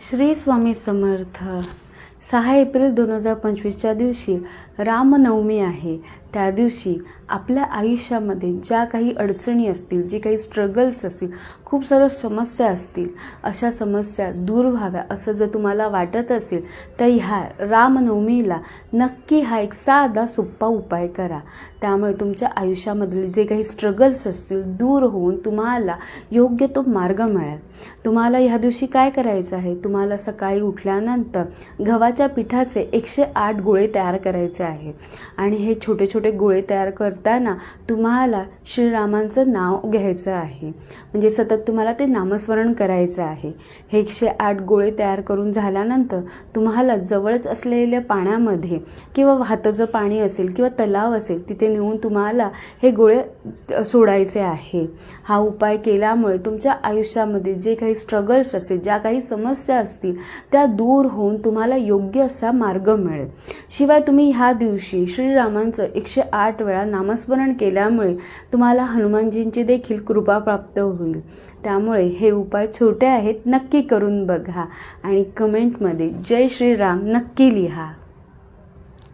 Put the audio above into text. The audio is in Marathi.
श्री स्वामी समर्थ। 6 एप्रिल 2025च्या दिवशी रामनवमी आहे। त्या दिवशी आपल्या आयुष्यामध्ये ज्या काही अडचणी असतील, जे काही स्ट्रगल्स असतील, खूप साऱ्या समस्या असतील, अशा समस्या दूर व्हाव्या असं जर तुम्हाला वाटत असेल तर ह्या रामनवमीला नक्की हा एक साधा सोपा उपाय करा। त्यामुळे तुमच्या आयुष्यामधील जे काही स्ट्रगल्स असतील दूर होऊन तुम्हाला योग्य तो मार्ग मिळेल। तुम्हाला ह्या दिवशी काय करायचं आहे, तुम्हाला सकाळी उठल्यानंतर गव्हाच्या पिठाचे 108 गोळे तयार करायचे आहेत आणि हे छोटे छोटे गोळे तयार करताना तुम्हाला श्रीरामांचं नाव घ्यायचं आहे, म्हणजे सतत तुम्हाला ते नामस्मरण करायचं आहे। हे 108 गोळे तयार करून झाल्यानंतर तुम्हाला जवळच असलेल्या पाण्यामध्ये किंवा वाहतं जर पाणी असेल किंवा तलाव असेल तिथे नेऊन तुम्हाला हे गोळे सोडायचे आहे। हा उपाय केल्यामुळे तुमच्या आयुष्यामध्ये जे काही स्ट्रगल्स असतील, ज्या काही समस्या असतील त्या दूर होऊन तुम्हाला योग्य असा मार्ग मिळेल। शिवाय तुम्ही ह्या दिवशी श्रीरामांचं 108 वेळा नामस्मरण केल्यामुळे तुम्हाला हनुमानजींची देखील कृपा प्राप्त होईल। त्यामुळे हे उपाय छोटे आहेत, नक्की करून बघा आणि कमेंटमध्ये जय श्रीराम नक्की लिहा।